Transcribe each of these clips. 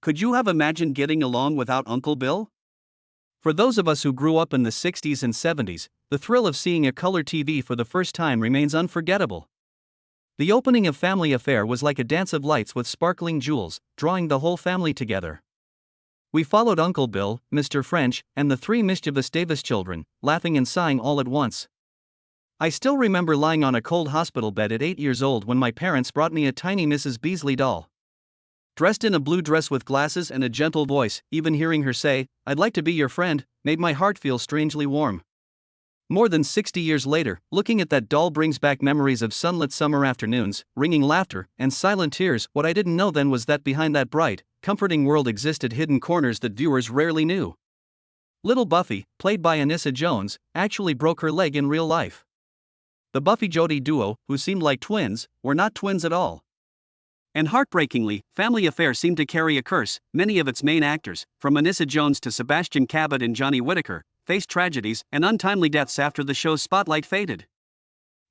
Could you have imagined getting along without Uncle Bill? For those of us who grew up in the 60s and 70s, the thrill of seeing a color TV for the first time remains unforgettable. The opening of Family Affair was like a dance of lights with sparkling jewels, drawing the whole family together. We followed Uncle Bill, Mr. French, and the three mischievous Davis children, laughing and sighing all at once. I still remember lying on a cold hospital bed at 8 years old when my parents brought me a tiny Mrs. Beasley doll. Dressed in a blue dress with glasses and a gentle voice, even hearing her say, "I'd like to be your friend," made my heart feel strangely warm. More than 60 years later, looking at that doll brings back memories of sunlit summer afternoons, ringing laughter, and silent tears. What I didn't know then was that behind that bright, comforting world existed hidden corners that viewers rarely knew. Little Buffy, played by Anissa Jones, actually broke her leg in real life. The Buffy-Jody duo, who seemed like twins, were not twins at all. And heartbreakingly, Family Affair seemed to carry a curse. Many of its main actors, from Anissa Jones to Sebastian Cabot and Johnny Whitaker, faced tragedies and untimely deaths after the show's spotlight faded.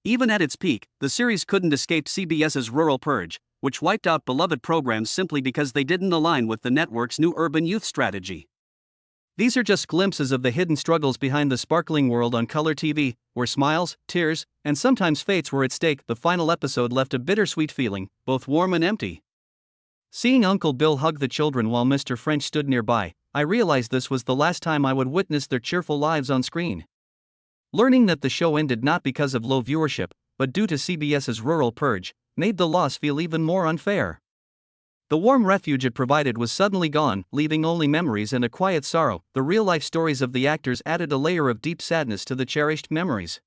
Even at its peak, the series couldn't escape CBS's rural purge, which wiped out beloved programs simply because they didn't align with the network's new urban youth strategy. These are just glimpses of the hidden struggles behind the sparkling world on color TV, where smiles, tears, and sometimes fates were at stake. The final episode left a bittersweet feeling, both warm and empty. Seeing Uncle Bill hug the children while Mr. French stood nearby, I realized this was the last time I would witness their cheerful lives on screen. Learning that the show ended not because of low viewership, but due to CBS's rural purge, made the loss feel even more unfair. The warm refuge it provided was suddenly gone, leaving only memories and a quiet sorrow. The real-life stories of the actors added a layer of deep sadness to the cherished memories.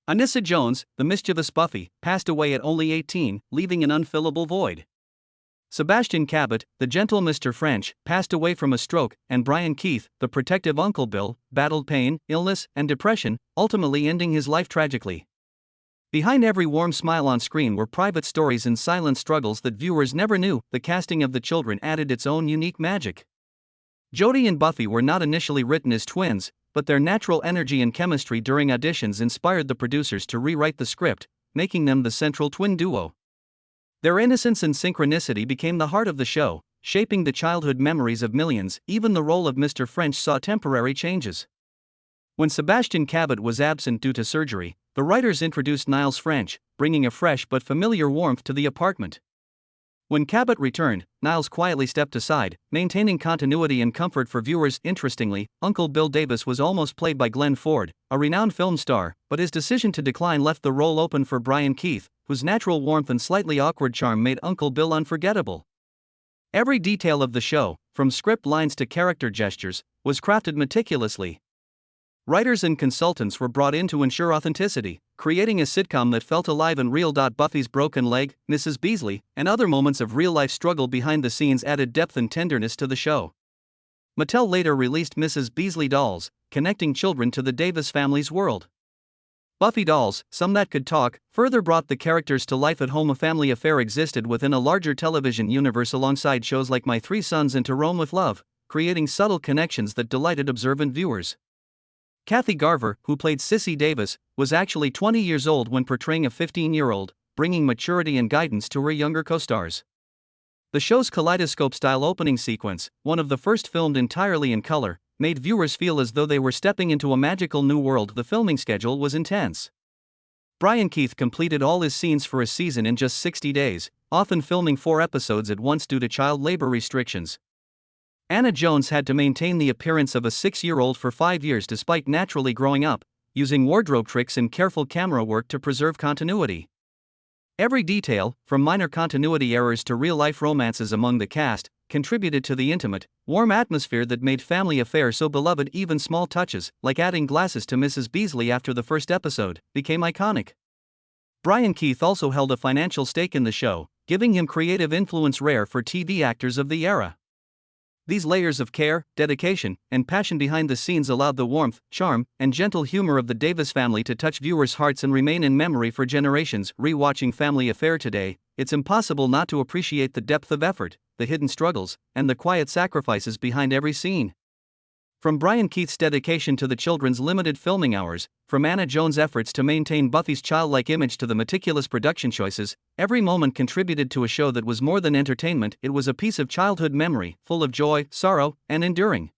Anissa Jones, the mischievous Buffy, passed away at only 18, leaving an unfillable void. Sebastian Cabot, the gentle Mr. French, passed away from a stroke, and Brian Keith, the protective Uncle Bill, battled pain, illness, and depression, ultimately ending his life tragically. Behind every warm smile on screen were private stories and silent struggles that viewers never knew. The casting of the children added its own unique magic. Jody and Buffy were not initially written as twins, but their natural energy and chemistry during auditions inspired the producers to rewrite the script, making them the central twin duo. Their innocence and synchronicity became the heart of the show, shaping the childhood memories of millions. Even the role of Mr. French saw temporary changes. When Sebastian Cabot was absent due to surgery, the writers introduced Niles French, bringing a fresh but familiar warmth to the apartment. When Cabot returned, Niles quietly stepped aside, maintaining continuity and comfort for viewers. Interestingly, Uncle Bill Davis was almost played by Glenn Ford, a renowned film star, but his decision to decline left the role open for Brian Keith, whose natural warmth and slightly awkward charm made Uncle Bill unforgettable. Every detail of the show, from script lines to character gestures, was crafted meticulously. Writers and consultants were brought in to ensure authenticity, creating a sitcom that felt alive and real. Buffy's broken leg, Mrs. Beasley, and other moments of real-life struggle behind the scenes added depth and tenderness to the show. Mattel later released Mrs. Beasley dolls, connecting children to the Davis family's world. Buffy dolls, some that could talk, further brought the characters to life at home. A Family Affair existed within a larger television universe alongside shows like My Three Sons and To Roam with Love, creating subtle connections that delighted observant viewers. Kathy Garver, who played Sissy Davis, was actually 20 years old when portraying a 15-year-old, bringing maturity and guidance to her younger co-stars. The show's kaleidoscope-style opening sequence, one of the first filmed entirely in color, made viewers feel as though they were stepping into a magical new world. The filming schedule was intense. Brian Keith completed all his scenes for a season in just 60 days, often filming 4 episodes at once due to child labor restrictions. Anna Jones had to maintain the appearance of a 6-year-old for 5 years despite naturally growing up, using wardrobe tricks and careful camera work to preserve continuity. Every detail, from minor continuity errors to real-life romances among the cast, contributed to the intimate, warm atmosphere that made Family Affair so beloved. Even small touches, like adding glasses to Mrs. Beasley after the first episode, became iconic. Brian Keith also held a financial stake in the show, giving him creative influence rare for TV actors of the era. These layers of care, dedication, and passion behind the scenes allowed the warmth, charm, and gentle humor of the Davis family to touch viewers' hearts and remain in memory for generations. Rewatching Family Affair today, it's impossible not to appreciate the depth of effort, the hidden struggles, and the quiet sacrifices behind every scene. From Brian Keith's dedication to the children's limited filming hours, from Anna Jones' efforts to maintain Buffy's childlike image to the meticulous production choices, every moment contributed to a show that was more than entertainment. It was a piece of childhood memory, full of joy, sorrow, and enduring.